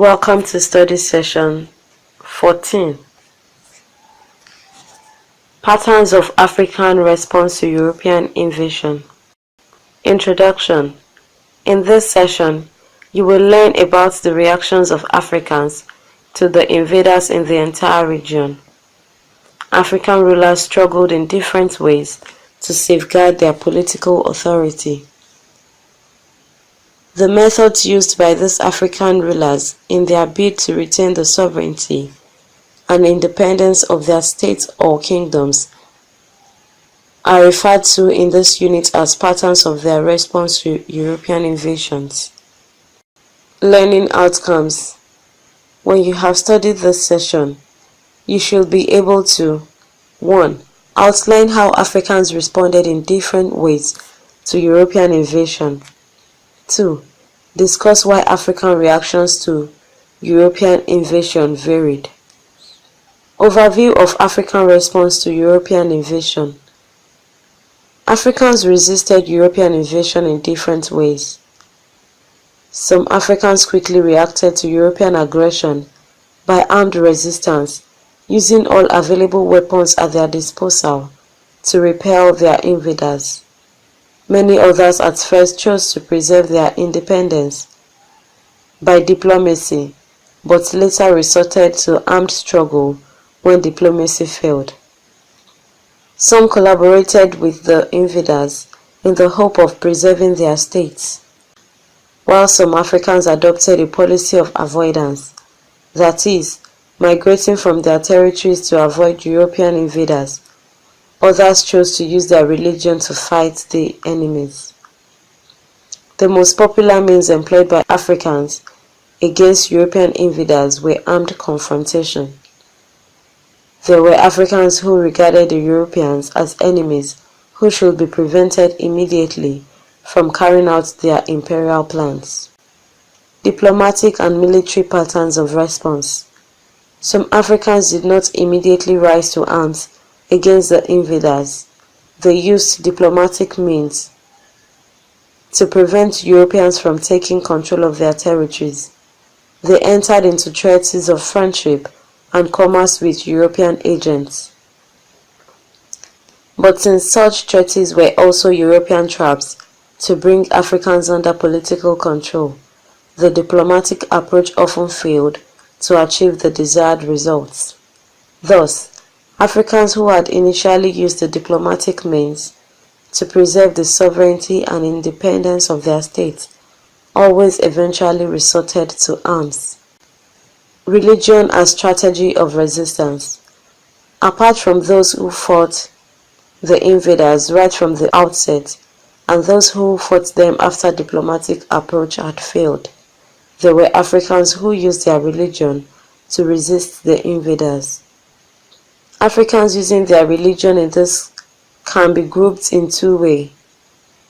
Welcome to study session 14. Patterns of African response to European invasion. Introduction. In this session, you will learn about the reactions of Africans to the invaders in the entire region. African rulers struggled in different ways to safeguard their political authority. The methods used by these African rulers in their bid to retain the sovereignty and independence of their states or kingdoms are referred to in this unit as patterns of their response to European invasions. Learning outcomes. When you have studied this session, you should be able to 1. Outline how Africans responded in different ways to European invasion. 2. Discuss why African reactions to European invasion varied. Overview of African response to European invasion. Africans resisted European invasion in different ways. Some Africans quickly reacted to European aggression by armed resistance, using all available weapons at their disposal to repel their invaders. Many others at first chose to preserve their independence by diplomacy, but later resorted to armed struggle when diplomacy failed. Some collaborated with the invaders in the hope of preserving their states, while some Africans adopted a policy of avoidance, that is, migrating from their territories to avoid European invaders. Others chose to use their religion to fight the enemies. The most popular means employed by Africans against European invaders were armed confrontation. There were Africans who regarded the Europeans as enemies who should be prevented immediately from carrying out their imperial plans. Diplomatic and military patterns of response. Some Africans did not immediately rise to arms against the invaders. They used diplomatic means to prevent Europeans from taking control of their territories. They entered into treaties of friendship and commerce with European agents. But since such treaties were also European traps to bring Africans under political control, the diplomatic approach often failed to achieve the desired results. Thus, Africans who had initially used the diplomatic means to preserve the sovereignty and independence of their states always eventually resorted to arms. Religion as strategy of resistance. Apart from those who fought the invaders right from the outset and those who fought them after diplomatic approach had failed, there were Africans who used their religion to resist the invaders. Africans using their religion in this can be grouped in two ways: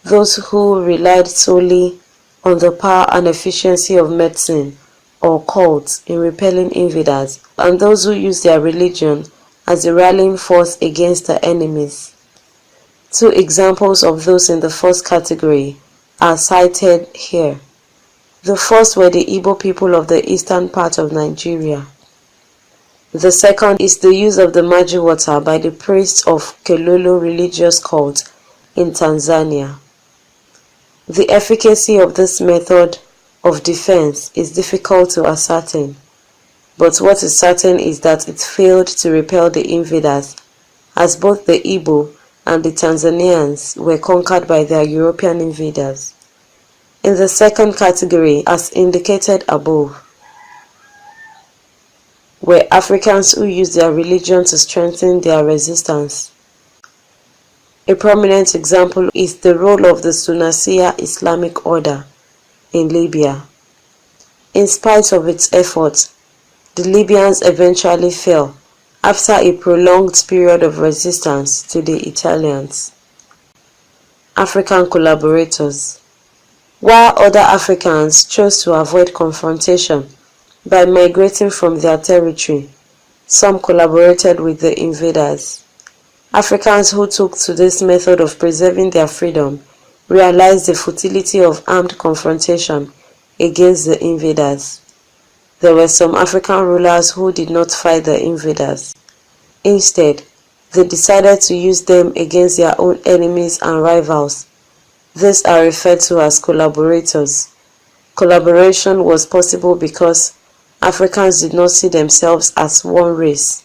those who relied solely on the power and efficiency of medicine or cults in repelling invaders, and those who used their religion as a rallying force against the enemies. Two examples of those in the first category are cited here. The first were the Igbo people of the eastern part of Nigeria. The second is the use of the Maji water by the priests of Kelolo religious cult in Tanzania. The efficacy of this method of defense is difficult to ascertain, but what is certain is that it failed to repel the invaders, as both the Igbo and the Tanzanians were conquered by their European invaders. In the second category, as indicated above, were Africans who used their religion to strengthen their resistance. A prominent example is the role of the Sunasiya Islamic Order in Libya. In spite of its efforts, the Libyans eventually fell after a prolonged period of resistance to the Italians. African collaborators. While other Africans chose to avoid confrontation by migrating from their territory, some collaborated with the invaders. Africans who took to this method of preserving their freedom realized the futility of armed confrontation against the invaders. there were some African rulers who did not fight the invaders. Instead, they decided to use them against their own enemies and rivals. These are referred to as collaborators. Collaboration was possible because Africans did not see themselves as one race.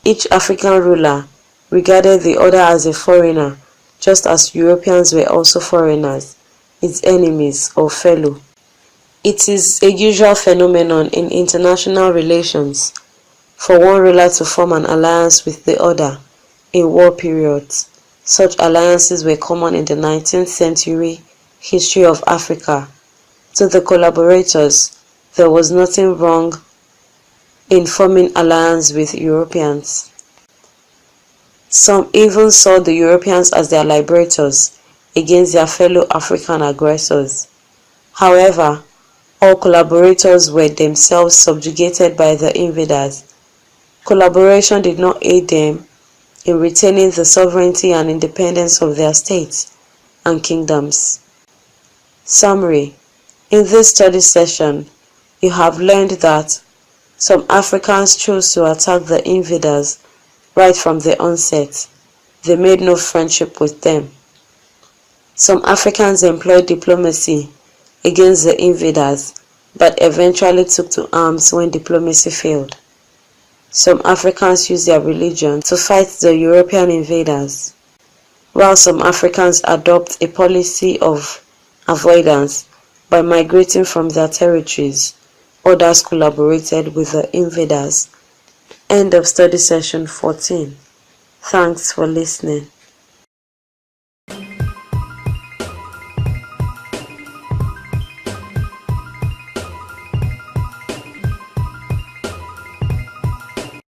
Each African ruler regarded the other as a foreigner, just as Europeans were also foreigners, its enemies or fellow. It is a usual phenomenon in international relations for one ruler to form an alliance with the other in war periods. Such alliances were common in the 19th century history of Africa. To the collaborators, there was nothing wrong in forming alliance with Europeans. Some even saw the Europeans as their liberators against their fellow African aggressors. However, all collaborators were themselves subjugated by the invaders. Collaboration did not aid them in retaining the sovereignty and independence of their states and kingdoms. Summary: in this study session, you have learned that some Africans chose to attack the invaders right from the onset. They made no friendship with them. Some Africans employed diplomacy against the invaders, but eventually took to arms when diplomacy failed. Some Africans used their religion to fight the European invaders, while some Africans adopt a policy of avoidance by migrating from their territories. Others collaborated with the invaders. End of study session 14. Thanks for listening.